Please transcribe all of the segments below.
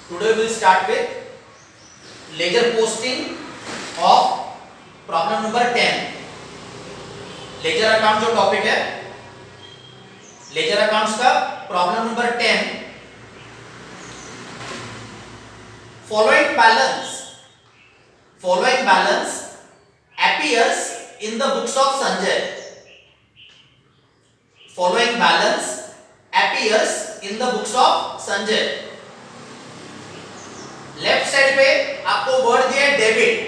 Today we will start with ledger posting of problem number 10। Ledger account जो topic है, ledger accounts का problem number 10। Following balance appears in the books of Sanjay। Following balance appears in the books of Sanjay। Left side पे आपको word दिया है debit,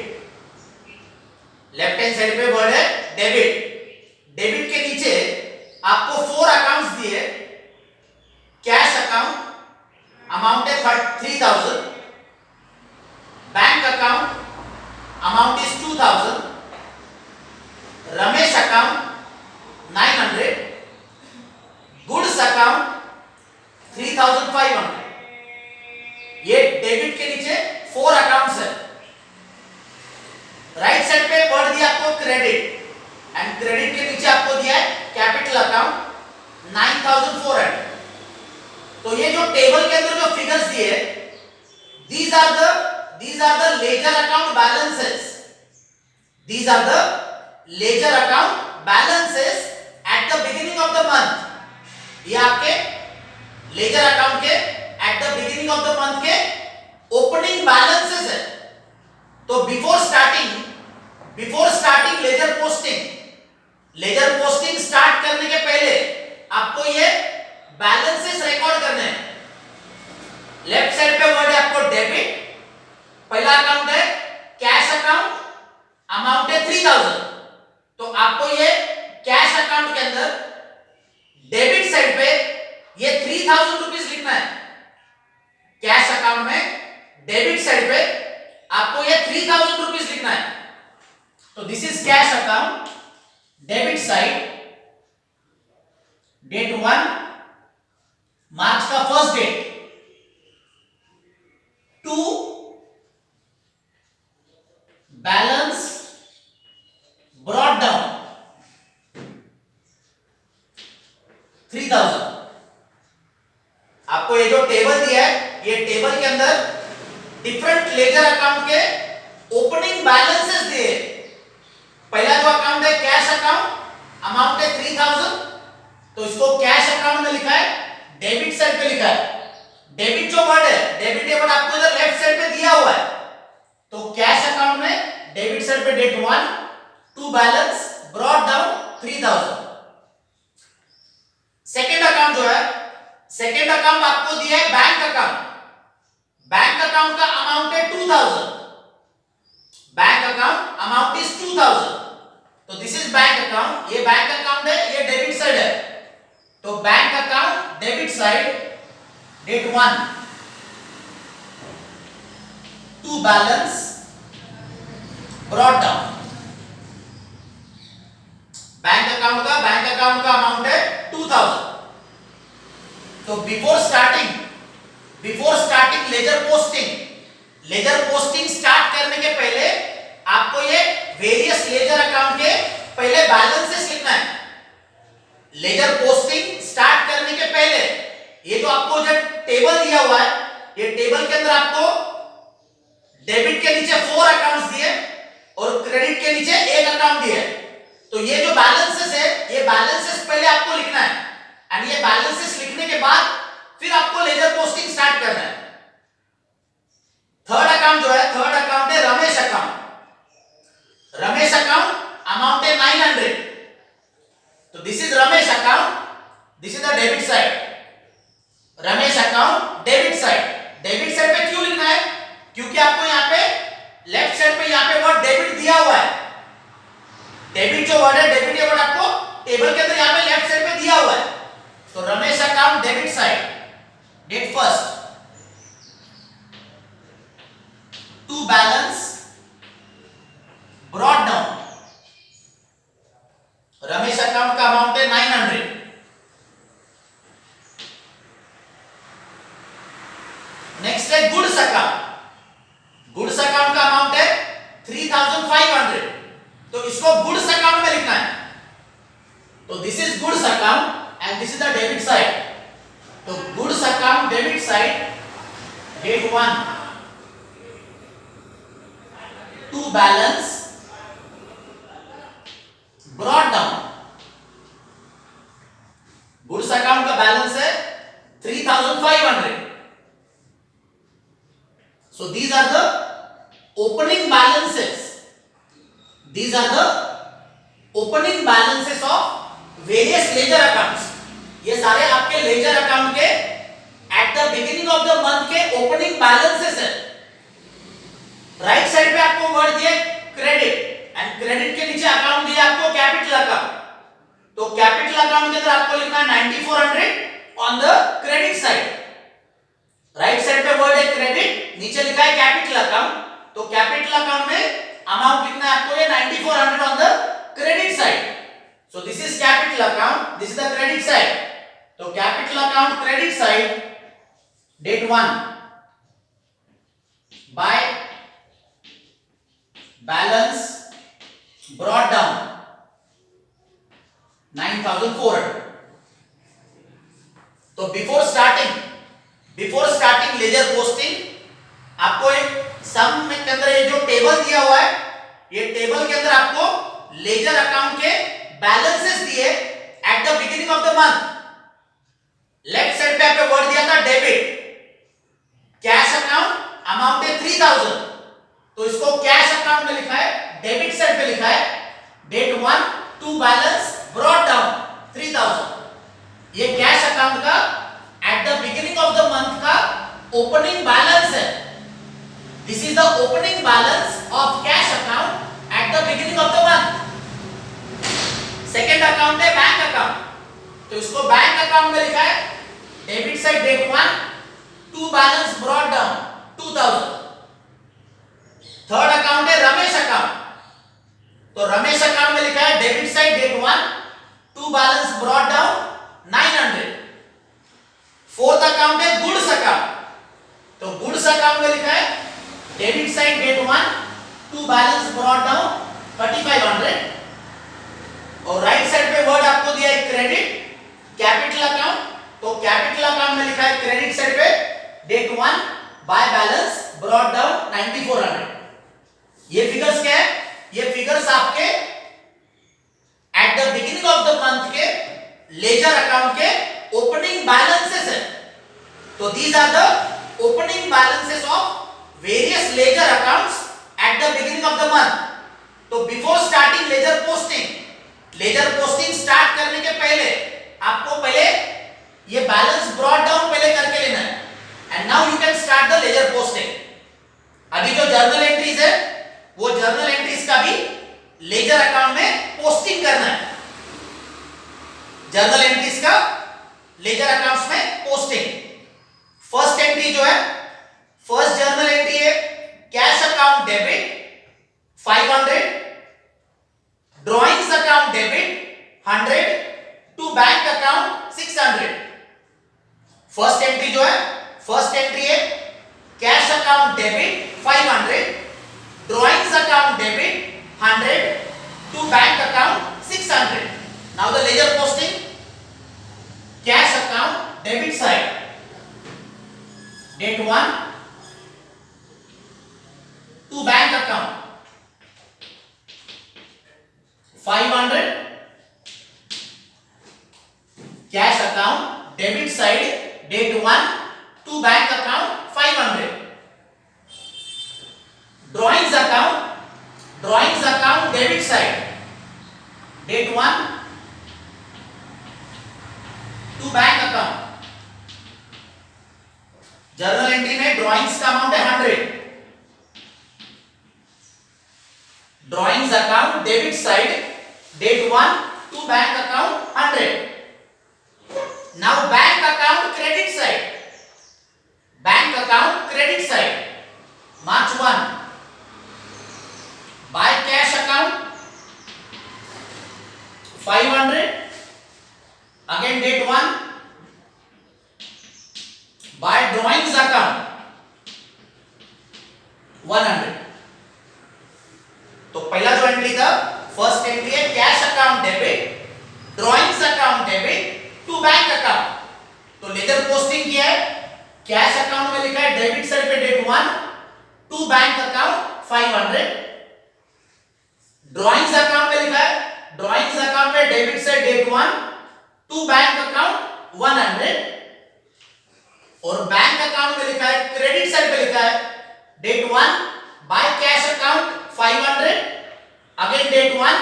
left hand side पे word है debit. Debit के नीचे आपको 4 अकाउंट्स दिए। कैश अकाउंट अमाउंट है 3000, bank account amount is 2000, Ramesh account 900, goods account 3500। ये डेबिट के नीचे 4 अकाउंट्स है। राइट साइड पे वर्ड दिया आपको क्रेडिट, एंड क्रेडिट के नीचे आपको दिया है कैपिटल अकाउंट 9400। तो ये जो टेबल के अंदर जो फिगर्स दिए, these are the ledger account balances। These are the ledger account balances at the beginning of the month। ये आपके लेजर अकाउंट के eight the beginning of the month के ओपनिंग बैलेंसेस है। तो before starting ledger posting start करने के पहले आपको ये बैलेंसेस रिकॉर्ड करने हैं। लेफ्ट साइड पे वर्ड है आपको डेबिट, पहला अकाउंट है कैश अकाउंट, अमाउंट है 3000। तो आपको ये कैश अकाउंट के अंदर डेबिट साइड पे ये 3000 रुपीस लिखना है। कैश अकाउंट में डेबिट साइड पे आपको ये 3000 रुपीस लिखना है। तो this is cash account, debit side, date 1 March का first date, 2 balance brought down 3000। आपको ये जो टेबल दिया है, ये टेबल के अंदर डिफरेंट लेजर अकाउंट के ओपनिंग बैलेंसेस दिए। पहला जो अकाउंट है कैश अकाउंट, अमाउंट है 3000। तो इसको कैश अकाउंट में लिखा है, डेबिट साइड पे लिखा है। डेबिट जो वर्ड है, डेबिट ये वर्ड आपको इधर लेफ्ट साइड पे दिया हुआ है। तो कैश अकाउंट में डेबिट साइड पे date 1, 2 balance brought down 3000। Second account जो है, सेकंड अकाउंट आपको दिया है बैंक अकाउंट। बैंक अकाउंट का अमाउंट है 2000। Bank account amount is 2000। तो दिस इज बैंक अकाउंट, ये बैंक अकाउंट है, ये डेबिट साइड है। तो bank account debit side date 1, 2 balance brought down. Bank account का अमाउंट है 2000। तो before starting ledger posting start करने के पहले आपको ये वेरियस लेजर अकाउंट के पहले बैलेंसेस लिखना है। लेजर पोस्टिंग स्टार्ट करने के पहले ये जो आपको जो टेबल दिया हुआ है, ये टेबल के अंदर आपको डेबिट के नीचे 4 अकाउंट्स दिए और क्रेडिट के नीचे 1 अकाउंट दिया है। तो ये जो बैलेंसेस है, ये बैलेंसेस पहले आपको लिखना है, एंड ये बैलेंसेस लिखने के बाद फिर आपको लेजर पोस्टिंग स्टार्ट करना है। थर्ड अकाउंट जो है, थर्ड अकाउंट है Ramesh account. Ramesh account amount है 900। तो this is Ramesh account, this is the debit side. Ramesh account debit side. Debit side पे क्यों लिखना है? क्योंकि आपको यहां पे लेफ्ट साइड पे यहां पे वर्ड डेबिट दिया हुआ है। डेबिट जो वर्ड है, डेबिट ये वर्ड आपको टेबल के अंदर यहां पे लेफ्ट साइड पे दिया हुआ है। तो Ramesh account debit side date 1, 2 balance brought down. Ramesh account का अमाउंट है 900। नेक्स्ट है गुड्स अकाउंट। गुड्स अकाउंट का अमाउंट है 3500। तो इसको गुड्स अकाउंट में लिखना है। तो this is goods account and this is the debit side. तो goods account debit side date 1 to balance brought down. Goods account का बैलेंस है 3500। So these are the opening balances. These are the opening balances of various ledger accounts. ये सारे आपके laser account के eight the beginning of the month के opening balances है। Right side पे आपको वर्ड दिया क्रेडिट एंड क्रेडिट के नीचे अकाउंट दिया आपको कैपिटल अकाउंट। तो कैपिटल अकाउंट के अंदर आपको लिखना है 9400 on the credit side. Right side पे वर्ड है क्रेडिट, नीचे लिखा है कैपिटल अकाउंट। तो कैपिटल अकाउंट में अमाउंट लिखना है आपको ये 9400 on the credit side. So this is capital account, this is the credit side. तो capital account credit side date 1 by balance brought down 9400। तो बिफोर स्टार्टिंग लेजर पोस्टिंग आपको एक सम के अंदर ये जो टेबल दिया हुआ है, ये टेबल के अंदर आपको लेजर अकाउंट के बैलेंसेस दिए eight the beginning of the month. Left side पे आपको वर्ड दिया था डेबिट, कैश अकाउंट अमाउंट है 3000, तो इसको कैश अकाउंट में लिखा है, डेबिट साइड पे लिखा है date 1 to balance brought down 3000। ये कैश अकाउंट का at the beginning of the month का ओपनिंग बैलेंस है। This is the opening balance of cash account at the beginning of the month. Second account है bank account, तो इसको bank account में लिखा है debit side date 1 to balance brought down 2000। Third account है Ramesh account, तो Ramesh account में लिखा है debit side date 1 to balance brought down 900। Fourth account है गुड्स अकाउंट, तो गुड्स अकाउंट में लिखा है debit side date 1 to balance brought down 3500। और राइट साइड पे वर्ड आपको दिया है क्रेडिट कैपिटल अकाउंट, तो कैपिटल अकाउंट में लिखा है क्रेडिट साइड पे date 1 by balance brought down 9400। ये फिगर्स क्या है? ये फिगर्स आपके at the beginning of the month के लेजर अकाउंट के ओपनिंग बैलेंसेस है। तो these are the opening balances of various ledger accounts at the beginning of the month. तो before starting ledger posting start करने के पहले आपको पहले ये बैलेंस ब्रॉट डाउन पहले करके लेना है, and now you can start the ledger posting. अभी जो जर्नल एंट्रीज है वो जर्नल एंट्रीज का भी लेजर अकाउंट में पोस्टिंग करना है। जर्नल एंट्रीज का लेजर अकाउंट्स में पोस्टिंग। फर्स्ट एंट्री जो है, फर्स्ट जर्नल एंट्री है cash account debit 500, drawings account debit 100 to bank account 600। First entry जो है, फर्स्ट एंट्री है cash account debit 500, drawings account debit 100 to bank account 600। Now the ledger posting cash account debit side date 1 to bank account 500, cash account debit side date 1 to bank account 500, drawings account debit side date 1 to bank account. Journal entry में drawings का amount है 100, drawings account debit side date 1 to bank account 100। Now bank account credit side, bank account credit side March 1 by cash account 500, again date 1 by drawings account 100। तो पहला जो entry था, first entry है cash account debit, drawings account debit to bank account. तो ledger posting किया है, cash account में लिखा है debit date 1 to bank account 500। Drawings account में लिखा है, ड्राइंग्स अकाउंट में debit side date 1 to bank account 100। और बैंक अकाउंट में लिखा है, क्रेडिट साइड पे लिखा है date 1 by cash account 500, again date 1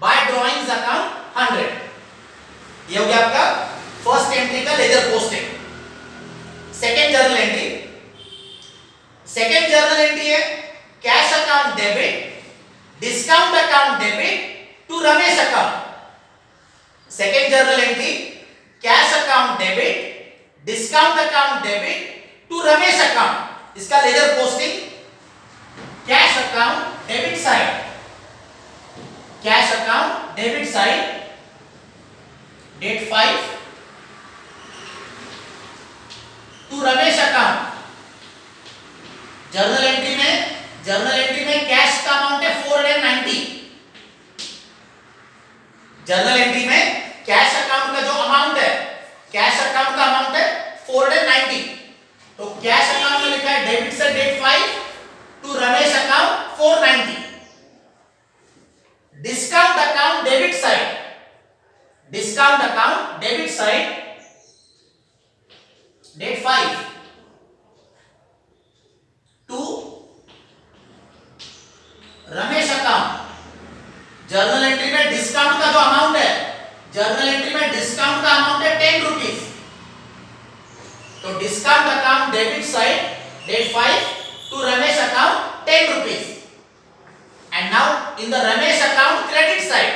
by drawings account 100। ये हो गया आपका फर्स्ट एंट्री का ledger posting. Second journal entry, second journal entry है cash account debit discount account debit to Ramesh account. Second journal entry cash account debit discount account debit to Ramesh account. इसका ledger posting cash account debit side, cash account debit side date 5 to Ramesh account. Journal entry में cash का amount है 490। Journal entry में cash account का जो amount है, cash account का amount है 490। तो कैश अकाउंट में लिखा है डेबिट से date 5 to Ramesh account 490। Discount account debit side, discount account debit side date 5 to Ramesh account. Journal entry में डिस्काउंट का जो अमाउंट है, जर्नल एंट्री में डिस्काउंट का अमाउंट है 10 रुपीज। तो discount account debit side date 5 to Ramesh account 10 rupees. And now in the Ramesh account credit side,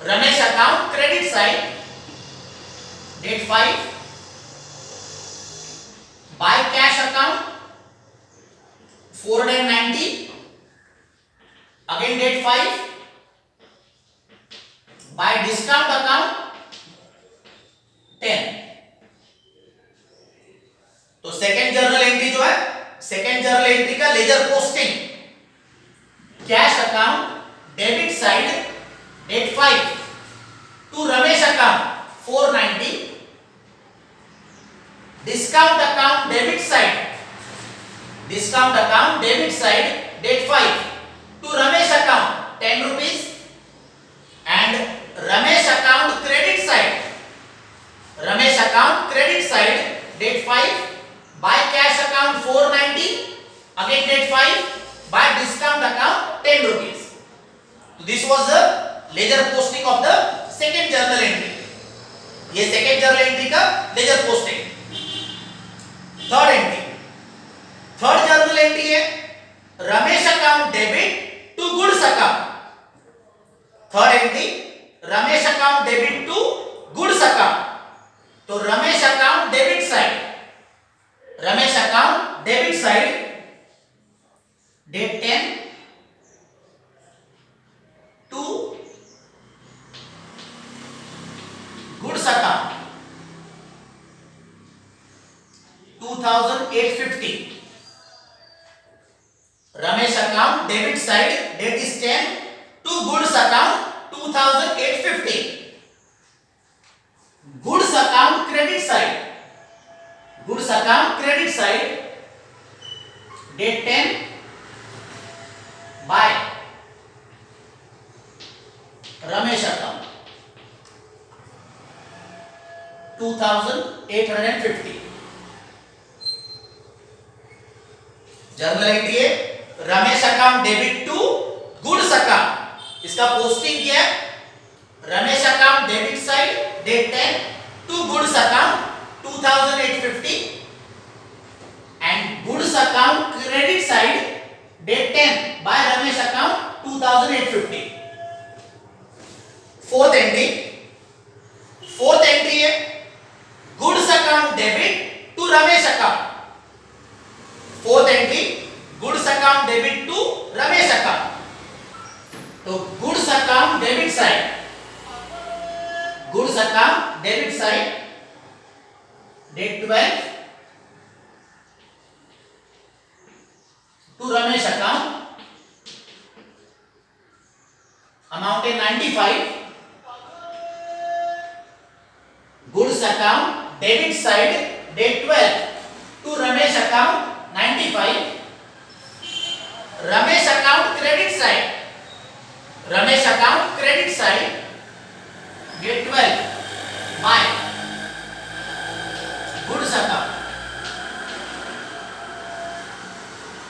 Ramesh account credit side date 5 by cash account 490, again date 5 by discount account 10. तो second journal entry जो है, second journal entry का ledger posting cash account debit side date 5 to Ramesh account 490, discount account debit side, discount account debit side date 5 to Ramesh account 10 rupees and Ramesh account credit side, Ramesh account credit side date 5 by cash account 490, again date 5 by discount account 10 rupees. So this was the ledger posting of the second journal entry. ये second journal entry का ledger posting. Third entry, third journal entry है Ramesh account debit to goods account. Third entry Ramesh account debit to goods account. तो Ramesh account debit side, Ramesh account debit side date 10 to goods account 2850। Ramesh account debit side date is 10 to goods account 2850। Goods account credit side, goods account credit side date 10 by Ramesh account 2850। Journal entry है Ramesh account debit to goods account. इसका posting किया है Ramesh account debit side date 10 to goods account 2850 and goods account credit side date 10 by Ramesh account 2850. Fourth entry, fourth entry है goods account debit to Ramesh account. Fourth entry goods account debit to Ramesh account. तो goods account debit side, goods account debit side date 12 to Ramesh account, amount is 95. Goods account debit side date 12 to Ramesh account 95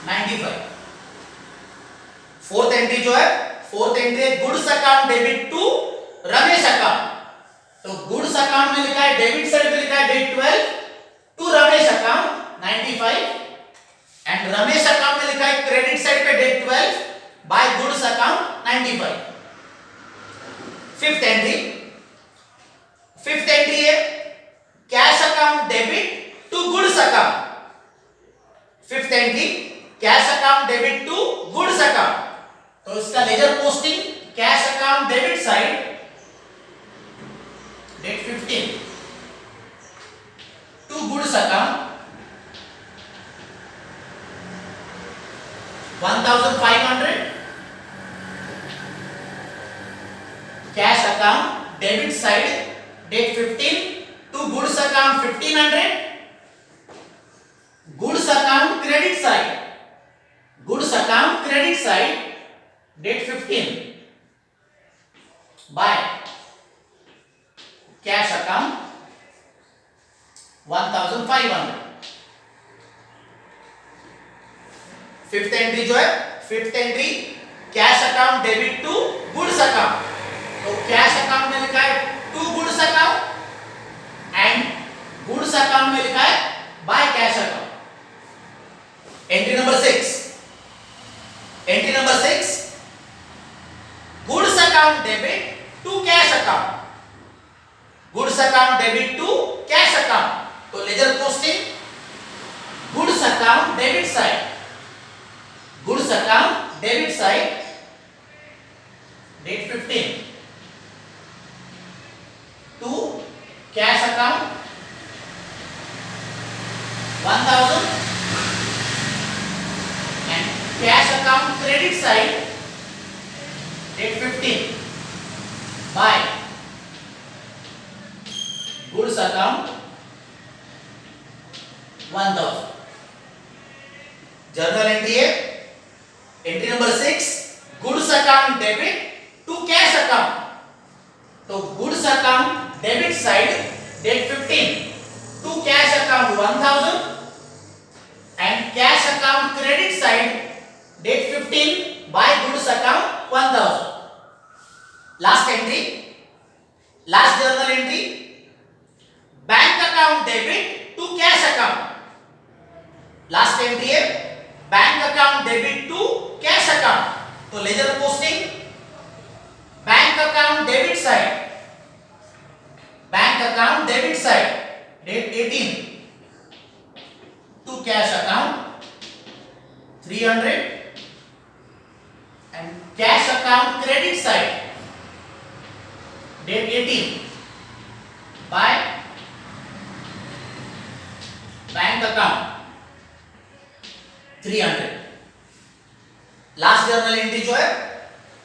95। Fourth entry जो है, fourth entry है goods account debit to Ramesh account. तो goods account में लिखा है, debit side पे लिखा है date 12 to Ramesh account 95 and Ramesh account में लिखा है क्रेडिट साइड पे date 12 by goods account 95। Fifth entry है cash account debit to goods account. Fifth entry cash account debit to goods account. तो इसका ledger posting cash account debit side date 15 to goods account 1500 cash account debit side date 15 to goods account 1500 goods account credit side date 15 by cash account 1500। Fifth entry जो है, fifth entry cash account debit to goods account. तो cash account में लिखा है to goods account and goods account में लिखा है by cash account. Entry number 6, goods account debit to cash account. Goods account debit to cash account. तो ledger posting goods account debit side, goods account debit side date 15 to cash account 1000 and cash account credit side date 15 by goods account 1000। Journal entry है, entry number 6 goods account debit to cash account. तो goods account debit side date 15 to cash account 1000 and cash account credit side date 15 by goods account 1000। Last entry, last journal entry bank account debit to cash account. Last entry है bank account debit to cash account. तो ledger posting bank account debit side, bank account debit side date 18 to cash account 300 and cash account credit side date 18 by bank account 300। Last journal entry जो है,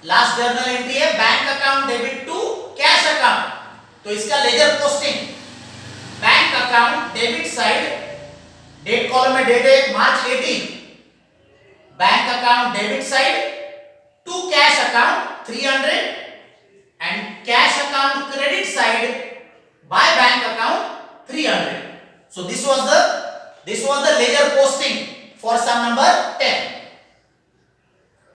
last journal entry है bank account debit to cash account. तो इसका ledger posting bank account debit side date column में date है March 18 bank account debit side to cash account 300 and cash account credit side by bank account 300। So this was the ledger posting for sum number